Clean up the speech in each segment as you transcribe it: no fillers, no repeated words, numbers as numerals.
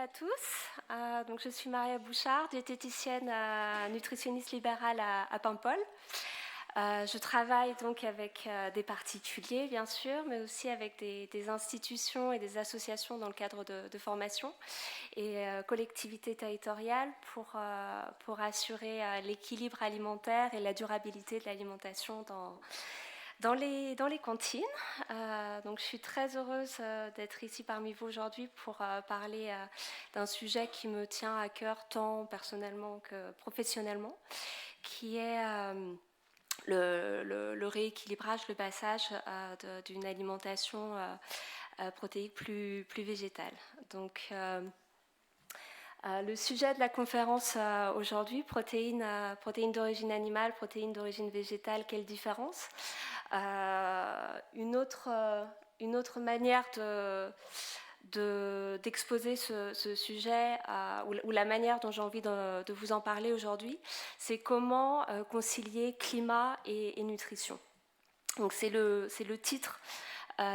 à tous. Donc je suis Maria Bouchard, diététicienne nutritionniste libérale à Paimpol. Je travaille donc avec des particuliers, bien sûr, mais aussi avec des institutions et des associations dans le cadre de formation et collectivités territoriales pour assurer l'équilibre alimentaire et la durabilité de l'alimentation dans les cantines. Donc je suis très heureuse d'être ici parmi vous aujourd'hui pour parler d'un sujet qui me tient à cœur tant personnellement que professionnellement, qui est le rééquilibrage, le passage d'une alimentation protéique plus végétale. Donc le sujet de la conférence aujourd'hui, protéines d'origine animale, protéines d'origine végétale, quelle différence? Une autre manière d'exposer ce sujet, ou la manière dont j'ai envie de vous en parler aujourd'hui, c'est comment concilier climat et nutrition. Donc c'est le titre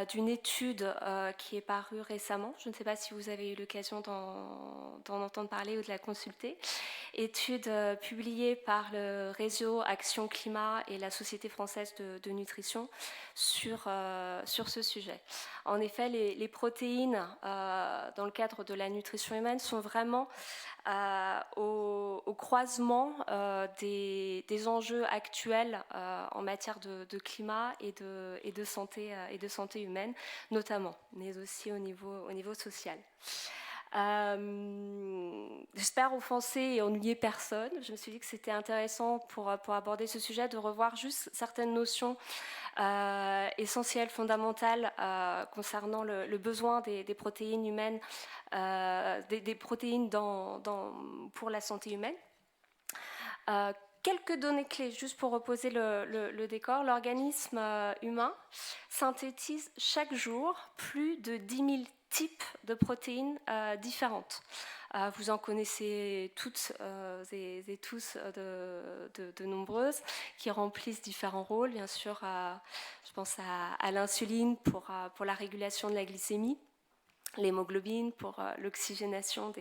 d'une étude qui est parue récemment. Je ne sais pas si vous avez eu l'occasion d'en entendre parler ou de la consulter. Étude publiée par le réseau Action Climat et la Société française de nutrition sur ce sujet. En effet, les protéines dans le cadre de la nutrition humaine sont vraiment au croisement des enjeux actuels en matière de climat et de santé humaine, notamment, mais aussi au niveau social. J'espère offenser et ennuyer personne. Je me suis dit que c'était intéressant pour aborder ce sujet de revoir juste certaines notions essentielles, fondamentales concernant le besoin des protéines humaines, des protéines pour la santé humaine. Quelques données clés, juste pour reposer le décor. L'organisme humain synthétise chaque jour plus de 10 000 types de protéines différentes. Vous en connaissez toutes et tous de nombreuses, qui remplissent différents rôles. Bien sûr, je pense à l'insuline pour la régulation de la glycémie, l'hémoglobine pour l'oxygénation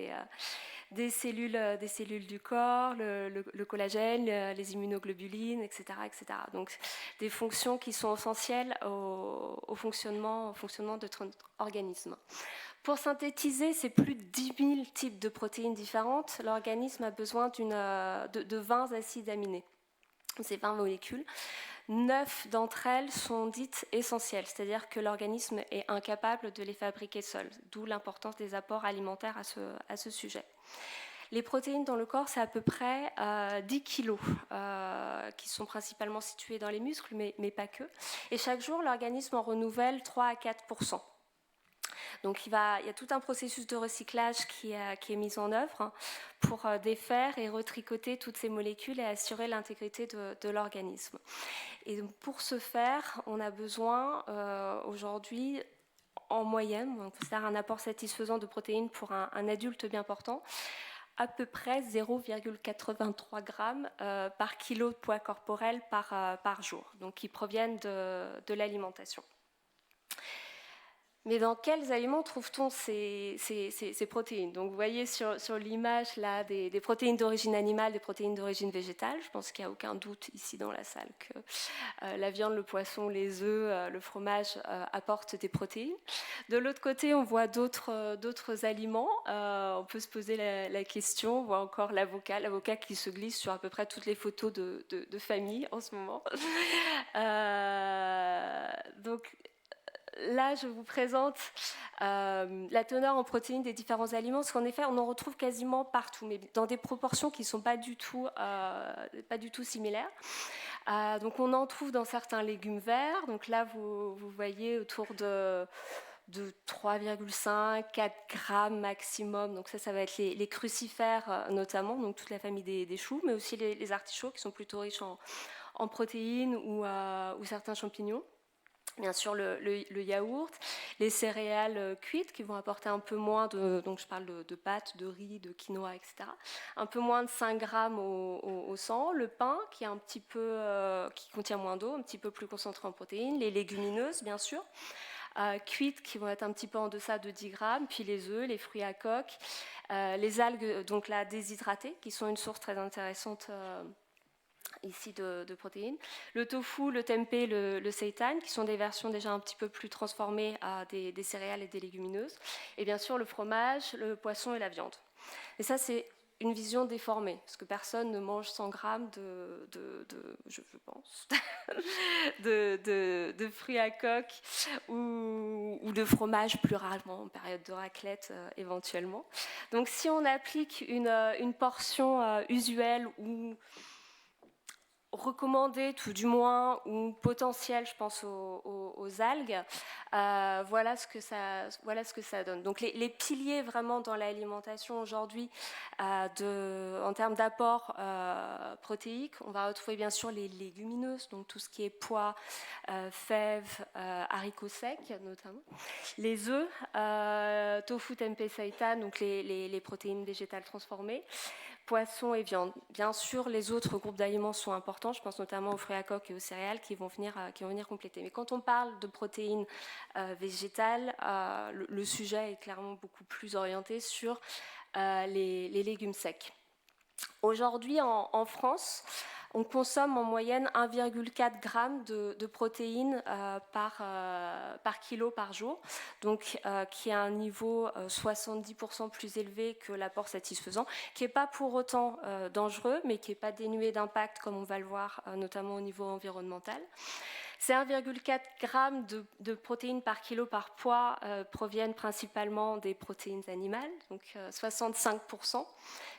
des cellules du corps, le collagène, les immunoglobulines, etc., etc. Donc des fonctions qui sont essentielles au fonctionnement de notre organisme. Pour synthétiser ces plus de 10 000 types de protéines différentes, l'organisme a besoin de 20 acides aminés. Ces 20 molécules, 9 d'entre elles sont dites essentielles, c'est-à-dire que l'organisme est incapable de les fabriquer seul, d'où l'importance des apports alimentaires à ce sujet. Les protéines dans le corps, c'est à peu près 10 kilos, qui sont principalement situés dans les muscles, mais pas que. Et chaque jour, l'organisme en renouvelle 3 à 4%. Donc il y a tout un processus de recyclage qui est mis en œuvre pour défaire et retricoter toutes ces molécules et assurer l'intégrité de l'organisme. Et donc pour ce faire, on a besoin aujourd'hui, en moyenne, on considère un apport satisfaisant de protéines pour un adulte bien portant, à peu près 0,83 grammes par kilo de poids corporel par jour, donc qui proviennent de l'alimentation. Mais dans quels aliments trouve-t-on ces protéines? Donc vous voyez sur l'image là des protéines d'origine animale, des protéines d'origine végétale. Je pense qu'il n'y a aucun doute ici dans la salle que la viande, le poisson, les œufs, le fromage apportent des protéines. De l'autre côté, on voit d'autres aliments. On peut se poser la question, on voit encore l'avocat qui se glisse sur à peu près toutes les photos de famille en ce moment. Donc là, je vous présente la teneur en protéines des différents aliments, parce qu'en effet, on en retrouve quasiment partout, mais dans des proportions qui ne sont pas du tout similaires. Donc on en trouve dans certains légumes verts. Donc là, vous voyez autour de 3,5, 4 grammes maximum. Donc ça va être les crucifères notamment, donc toute la famille des choux, mais aussi les artichauts qui sont plutôt riches en protéines ou certains champignons. Bien sûr, le yaourt, les céréales cuites qui vont apporter un peu moins donc je parle de pâtes, de riz, de quinoa, etc. Un peu moins de 5 grammes au sang. Le pain qui contient moins d'eau, un petit peu plus concentré en protéines. Les légumineuses, bien sûr. cuites qui vont être un petit peu en deçà de 10 grammes, puis les œufs, les fruits à coque, les algues donc là déshydratées qui sont une source très intéressante ici de protéines, le tofu, le tempeh, le seitan, qui sont des versions déjà un petit peu plus transformées à des céréales et des légumineuses, et bien sûr le fromage, le poisson et la viande. Et ça, c'est une vision déformée, parce que personne ne mange 100 grammes je pense, de fruits à coque ou de fromage plus rarement, en période de raclette éventuellement. Donc si on applique une portion usuelle ou recommandé tout du moins, ou potentiel, je pense aux algues, voilà ce que ça donne. Donc les piliers vraiment dans l'alimentation aujourd'hui en termes d'apport protéique, on va retrouver bien sûr les légumineuses, donc tout ce qui est pois, fèves, haricots secs notamment, les œufs, tofu, tempeh, seitan, donc les protéines végétales transformées, poissons et viande. Bien sûr, les autres groupes d'aliments sont importants, je pense notamment aux fruits à coque et aux céréales qui vont venir compléter. Mais quand on parle de protéines végétales, le sujet est clairement beaucoup plus orienté sur les légumes secs. Aujourd'hui, en France, on consomme en moyenne 1,4 g de protéines par kilo par jour, donc qui est un niveau 70% plus élevé que l'apport satisfaisant, qui n'est pas pour autant dangereux, mais qui n'est pas dénué d'impact, comme on va le voir notamment au niveau environnemental. Ces 1,4 g de protéines par kilo par poids proviennent principalement des protéines animales, donc 65%,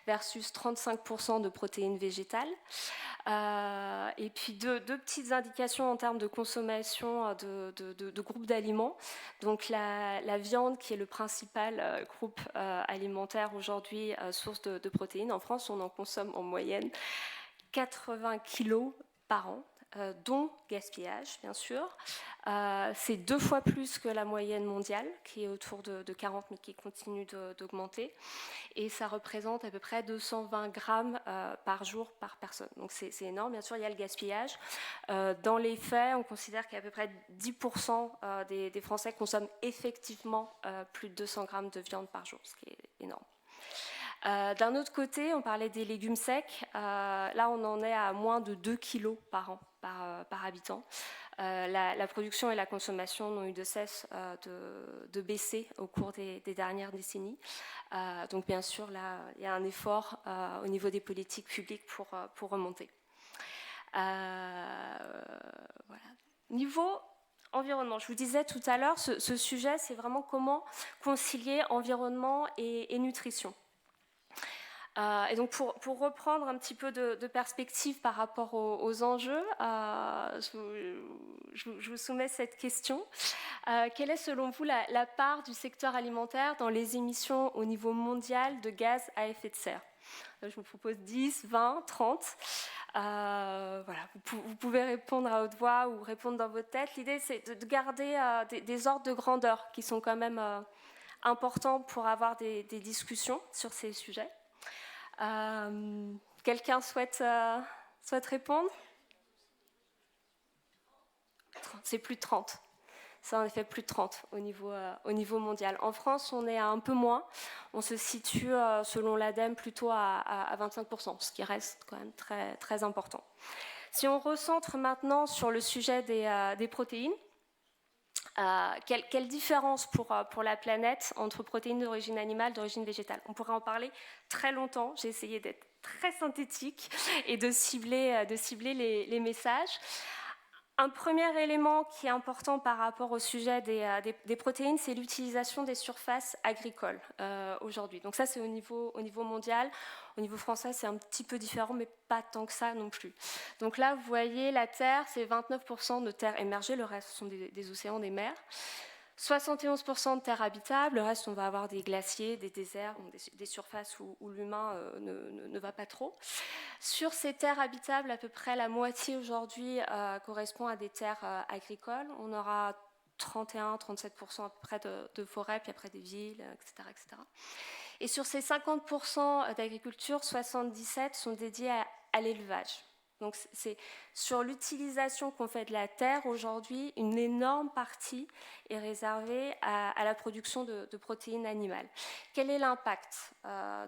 versus 35% de protéines végétales. Et puis deux petites indications en termes de consommation de groupes d'aliments. Donc la viande, qui est le principal groupe alimentaire aujourd'hui, source de protéines. En France, on en consomme en moyenne 80 kg par an. Dont gaspillage, bien sûr. C'est 2 fois plus que la moyenne mondiale, qui est autour de 40, mais qui continue d'augmenter. Et ça représente à peu près 220 grammes par jour par personne. Donc c'est énorme. Bien sûr, il y a le gaspillage. Dans les faits, on considère qu'à peu près 10% des Français consomment effectivement plus de 200 grammes de viande par jour, ce qui est énorme. D'un autre côté, on parlait des légumes secs. Là, on en est à moins de 2 kilos par an, par habitant. La production et la consommation n'ont eu de cesse de baisser au cours des dernières décennies. Donc, bien sûr, là, il y a un effort au niveau des politiques publiques pour remonter. Voilà. Niveau environnement, je vous disais tout à l'heure, ce sujet, c'est vraiment comment concilier environnement et nutrition. Et donc pour reprendre un petit peu de perspective par rapport aux enjeux, je vous soumets cette question. Quelle est selon vous la part du secteur alimentaire dans les émissions au niveau mondial de gaz à effet de serre? Je vous propose 10, 20, 30. Voilà, vous pouvez répondre à haute voix ou répondre dans votre tête. L'idée, c'est de garder des ordres de grandeur qui sont quand même importants pour avoir des discussions sur ces sujets. Quelqu'un souhaite répondre? C'est plus de 30. C'est en effet plus de 30 au niveau mondial. En France, on est à un peu moins. On se situe, selon l'ADEME, plutôt à 25%, ce qui reste quand même très, très important. Si on recentre maintenant sur le sujet des protéines, quelle différence pour la planète entre protéines d'origine animale et d'origine végétale? On pourrait en parler très longtemps. J'ai essayé d'être très synthétique et de cibler les messages. Un premier élément qui est important par rapport au sujet des protéines, c'est l'utilisation des surfaces agricoles aujourd'hui. Donc ça, c'est au niveau mondial. Au niveau français, c'est un petit peu différent, mais pas tant que ça non plus. Donc là, vous voyez, la terre, c'est 29% de terre émergée, le reste, ce sont des océans, des mers. 71% de terres habitables, le reste, on va avoir des glaciers, des déserts, des surfaces où l'humain ne va pas trop. Sur ces terres habitables, à peu près la moitié aujourd'hui correspond à des terres agricoles. On aura 31-37% à peu près de forêts, puis après des villes, etc., etc. Et sur ces 50% d'agriculture, 77% sont dédiés à l'élevage. Donc c'est Sur l'utilisation qu'on fait de la terre, aujourd'hui, une énorme partie est réservée à la production de protéines animales. Quel est l'impact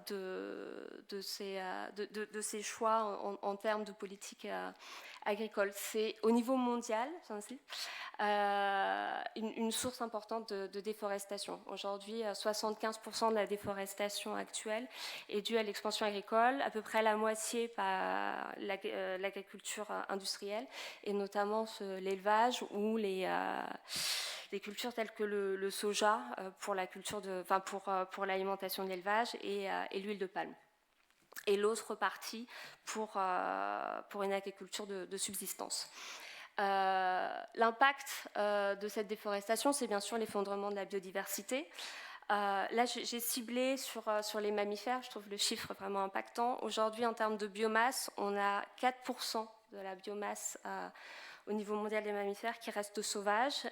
de ces choix en termes de politique agricole? C'est au niveau mondial, une source importante de déforestation. Aujourd'hui, 75% de la déforestation actuelle est due à l'expansion agricole, à peu près la moitié par l'agriculture industrielle, et notamment l'élevage ou les cultures telles que le soja pour l'alimentation de l'élevage et l'huile de palme. Et l'autre partie pour une agriculture de subsistance. L'impact de cette déforestation, c'est bien sûr l'effondrement de la biodiversité. Là, j'ai ciblé sur les mammifères, je trouve le chiffre vraiment impactant. Aujourd'hui, en termes de biomasse, on a 4% de la biomasse au niveau mondial des mammifères qui reste sauvage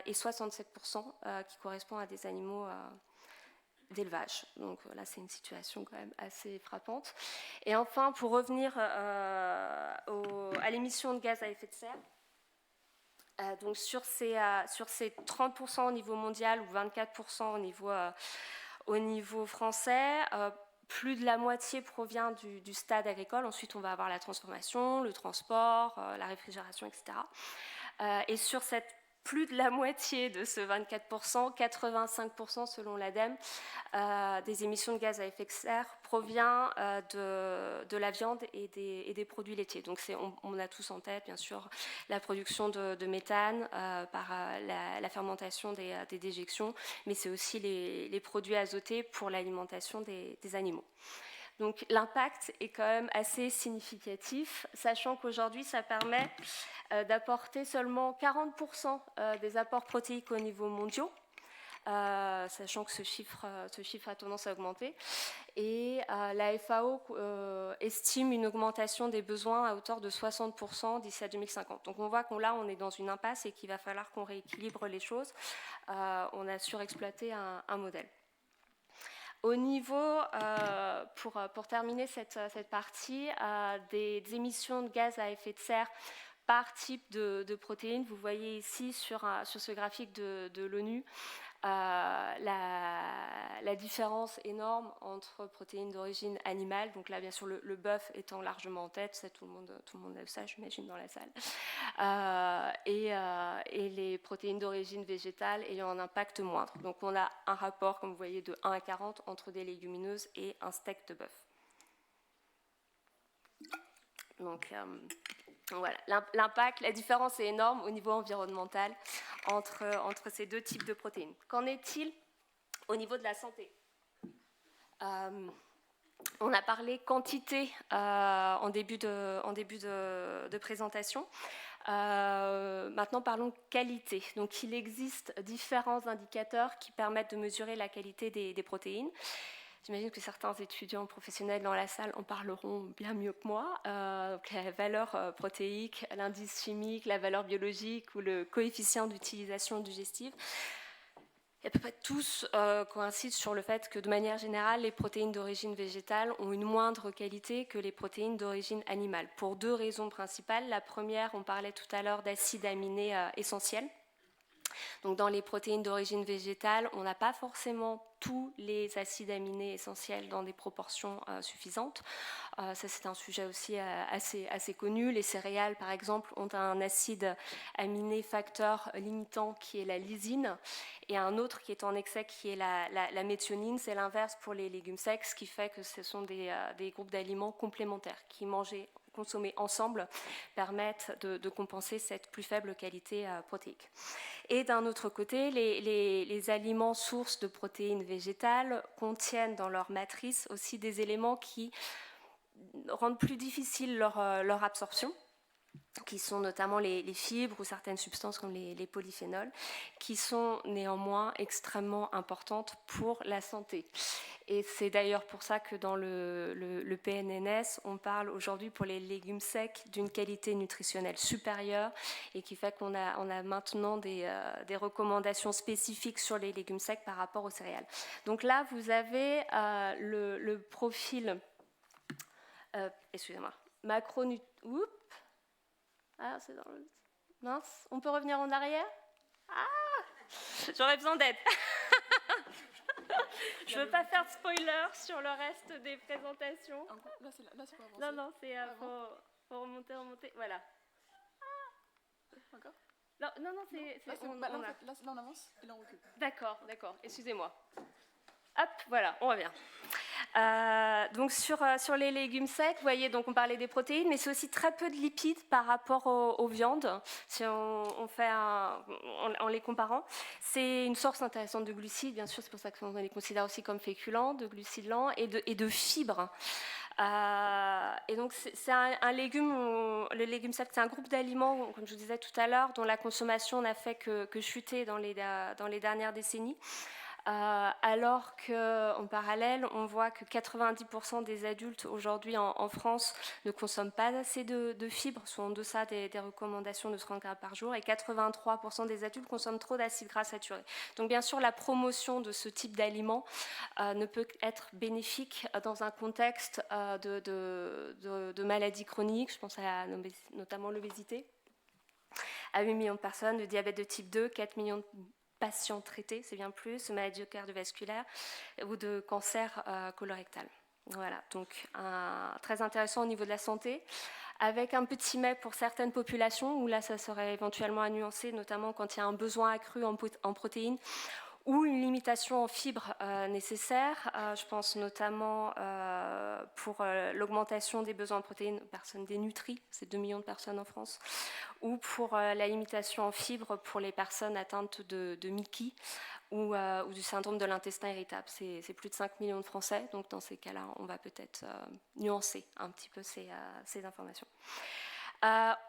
et 67% qui correspond à des animaux d'élevage. Donc là, c'est une situation quand même assez frappante. Et enfin, pour revenir à l'émission de gaz à effet de serre, donc sur ces 30% au niveau mondial ou 24% au niveau français, plus de la moitié provient du stade agricole. Ensuite, on va avoir la transformation, le transport, la réfrigération, etc. Et sur cette plus de la moitié de ce 24%, 85% selon l'ADEME, des émissions de gaz à effet de serre provient de la viande et des produits laitiers. Donc on a tous en tête, bien sûr, la production de méthane par la fermentation des déjections, mais c'est aussi les produits azotés pour l'alimentation des animaux. Donc l'impact est quand même assez significatif, sachant qu'aujourd'hui, ça permet d'apporter seulement 40% des apports protéiques au niveau mondial, sachant que ce chiffre a tendance à augmenter. Et la FAO estime une augmentation des besoins à hauteur de 60% d'ici à 2050. Donc on voit qu'on est dans une impasse et qu'il va falloir qu'on rééquilibre les choses. On a surexploité un modèle. Au niveau, pour terminer cette partie, des émissions de gaz à effet de serre par type de protéines, vous voyez ici sur ce graphique de l'ONU la différence énorme entre protéines d'origine animale, donc là bien sûr le bœuf étant largement en tête, ça, tout le monde a ça, j'imagine, dans la salle, et les protéines d'origine végétale ayant un impact moindre. Donc on a un rapport, comme vous voyez, de 1 à 40 entre des légumineuses et un steak de bœuf. Donc voilà, l'impact, la différence est énorme au niveau environnemental entre ces deux types de protéines. Qu'en est-il au niveau de la santé? On a parlé quantité en début de présentation. Maintenant, parlons qualité. Donc, il existe différents indicateurs qui permettent de mesurer la qualité des protéines. J'imagine que certains étudiants professionnels dans la salle en parleront bien mieux que moi. Donc la valeur protéique, l'indice chimique, la valeur biologique ou le coefficient d'utilisation digestive. Et à peu près tous coïncident sur le fait que de manière générale, les protéines d'origine végétale ont une moindre qualité que les protéines d'origine animale, pour deux raisons principales. La première, on parlait tout à l'heure d'acides aminés essentiels. Donc dans les protéines d'origine végétale, on n'a pas forcément tous les acides aminés essentiels dans des proportions suffisantes. Ça, c'est un sujet aussi assez connu. Les céréales, par exemple, ont un acide aminé facteur limitant qui est la lysine et un autre qui est en excès qui est la méthionine. C'est l'inverse pour les légumes secs, ce qui fait que ce sont des groupes d'aliments complémentaires qui consommés ensemble permettent de compenser cette plus faible qualité protéique. Et d'un autre côté, les aliments sources de protéines végétales contiennent dans leur matrice aussi des éléments qui rendent plus difficile leur absorption, qui sont notamment les fibres ou certaines substances comme les polyphénols, qui sont néanmoins extrêmement importantes pour la santé. Et c'est d'ailleurs pour ça que dans le PNNS, on parle aujourd'hui pour les légumes secs d'une qualité nutritionnelle supérieure et qui fait qu'on a maintenant des recommandations spécifiques sur les légumes secs par rapport aux céréales. Donc là, vous avez le profil, excusez-moi, Ah, c'est dans le... Mince, on peut revenir en arrière? Ah, j'aurais besoin d'aide. Je ne veux pas faire de spoiler sur le reste des présentations. Là, c'est pas avancé. Non, c'est pour remonter. Voilà. Encore? Non, c'est... Là, c'est bon. Là, on avance et là, on recule. D'accord. Excusez-moi. Hop, voilà, on revient. Donc sur les légumes secs, vous voyez, donc on parlait des protéines, mais c'est aussi très peu de lipides par rapport aux viandes, si on fait en les comparant. C'est une source intéressante de glucides, bien sûr, c'est pour ça qu'on les considère aussi comme féculents, de glucides lents et de fibres. Et donc c'est un légume, le légume sec, c'est un groupe d'aliments, comme je vous disais tout à l'heure, dont la consommation n'a fait que chuter dans les dernières décennies. Alors qu'en parallèle, on voit que 90% des adultes aujourd'hui en France ne consomment pas assez de fibres, sont en deçà des recommandations de 30 grammes par jour, et 83% des adultes consomment trop d'acides gras saturés. Donc bien sûr, la promotion de ce type d'aliments ne peut être bénéfique dans un contexte de maladies chroniques, je pense à notamment l'obésité, à 8 millions de personnes, de diabète de type 2, 4 millions de patients traités, c'est bien plus, de maladies cardiovasculaires ou de cancer colorectal. Voilà, donc très intéressant au niveau de la santé, avec un petit mais pour certaines populations, où là ça serait éventuellement à nuancer, notamment quand il y a un besoin accru en protéines, ou une limitation en fibres nécessaire. Je pense notamment pour l'augmentation des besoins en protéines aux personnes dénutries, c'est 2 millions de personnes en France, ou pour la limitation en fibres pour les personnes atteintes de MICI ou du syndrome de l'intestin irritable. C'est plus de 5 millions de Français, donc dans ces cas-là, on va peut-être nuancer un petit peu ces informations.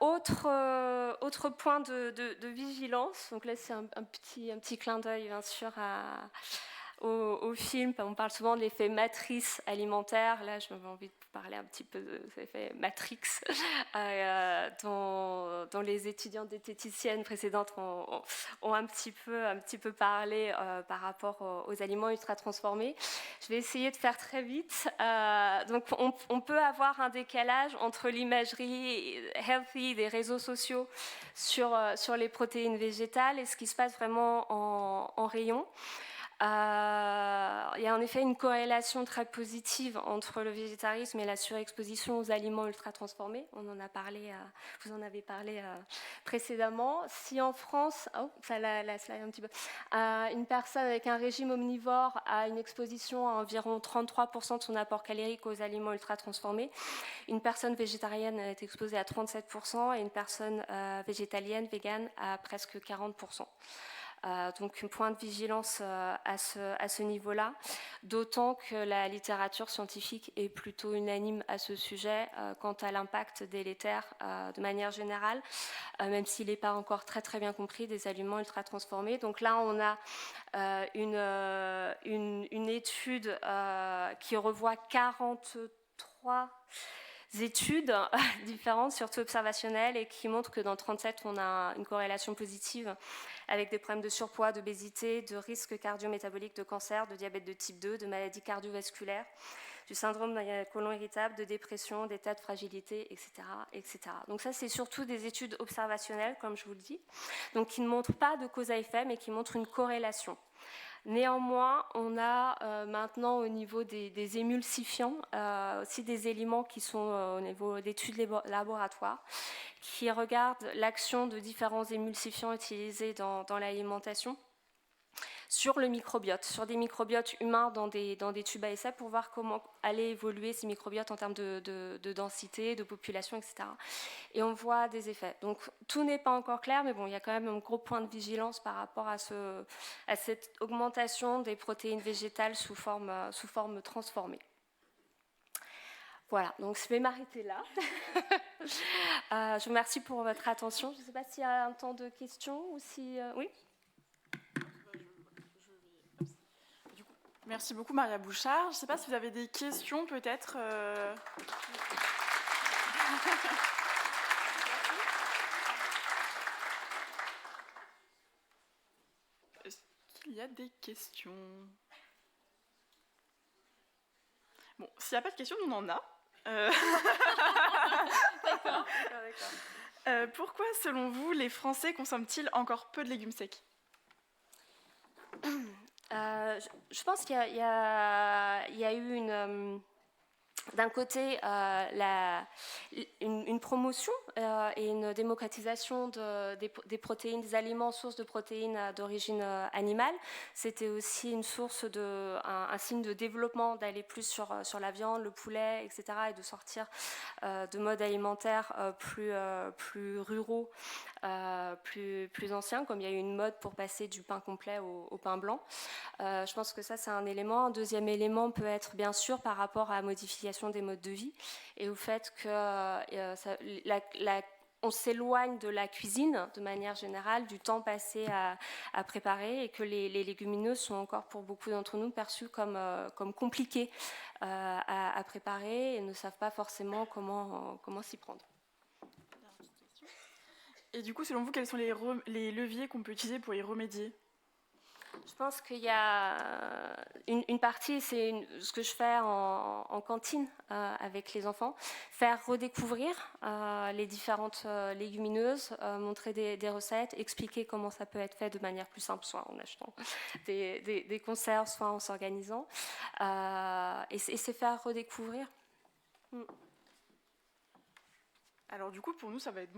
Autre point de vigilance, donc là c'est un petit clin d'œil bien sûr au film, on parle souvent de l'effet matrice alimentaire, là j'avais envie de parler un petit peu de l'effet Matrix, dont les étudiantes diététiciennes précédentes ont un petit peu parlé par rapport aux aliments ultra transformés. Je vais essayer de faire très vite. Donc on peut avoir un décalage entre l'imagerie healthy des réseaux sociaux sur les protéines végétales et ce qui se passe vraiment en rayon. Il y a en effet une corrélation très positive entre le végétarisme et la surexposition aux aliments ultra transformés. On en a parlé, vous en avez parlé précédemment. Si en France, ça la slide un petit peu, une personne avec un régime omnivore a une exposition à environ 33% de son apport calorique aux aliments ultra transformés, une personne végétarienne est exposée à 37% et une personne végétalienne, végane, à presque 40%. Donc un point de vigilance à ce niveau-là, d'autant que la littérature scientifique est plutôt unanime à ce sujet quant à l'impact délétère de manière générale, même s'il n'est pas encore très très bien compris des aliments ultra transformés. Donc là on a une étude qui revoit 43 études différentes, surtout observationnelles, et qui montrent que dans 37, on a une corrélation positive avec des problèmes de surpoids, d'obésité, de risques cardiométaboliques, de cancer, de diabète de type 2, de maladies cardiovasculaires, du syndrome d'un côlon irritable, de dépression, d'état de fragilité, etc., etc. Donc ça, c'est surtout des études observationnelles, comme je vous le dis, donc qui ne montrent pas de cause à effet, mais qui montrent une corrélation. Néanmoins, on a maintenant au niveau des émulsifiants aussi des éléments qui sont au niveau d'études laboratoires qui regardent l'action de différents émulsifiants utilisés dans l'alimentation sur le microbiote, sur des microbiotes humains dans des tubes à essai pour voir comment allaient évoluer ces microbiotes en termes de densité, de population, etc. Et on voit des effets. Donc tout n'est pas encore clair, mais bon, il y a quand même un gros point de vigilance par rapport à cette augmentation des protéines végétales sous forme transformée. Voilà, donc je vais m'arrêter là. Je vous remercie pour votre attention. Je ne sais pas s'il y a un temps de questions ou si... oui. Merci beaucoup Maria Bouchard. Je ne sais pas si vous avez des questions peut-être. Est-ce qu'il y a des questions? Bon, s'il n'y a pas de questions, nous on en a. D'accord. Pourquoi, selon vous, les Français consomment-ils encore peu de légumes secs? Je pense qu'il y a eu d'un côté, une promotion et une démocratisation des protéines, des aliments sources de protéines d'origine animale. C'était aussi une source un signe de développement d'aller plus sur la viande, le poulet, etc. et de sortir de modes alimentaires plus ruraux, plus anciens, comme il y a eu une mode pour passer du pain complet au pain blanc. Je pense que ça, c'est un élément. Un deuxième élément peut être, bien sûr, par rapport à la modification des modes de vie et au fait que on s'éloigne de la cuisine de manière générale, du temps passé à préparer, et que les légumineuses sont encore pour beaucoup d'entre nous perçues comme compliquées à préparer et ne savent pas forcément comment s'y prendre. Et du coup, selon vous, quels sont les leviers qu'on peut utiliser pour y remédier? Je pense qu'il y a une partie, c'est ce que je fais en cantine avec les enfants, faire redécouvrir les différentes légumineuses, montrer des recettes, expliquer comment ça peut être fait de manière plus simple, soit en achetant des conserves, soit en s'organisant, et c'est faire redécouvrir. Alors du coup, pour nous, ça va être bon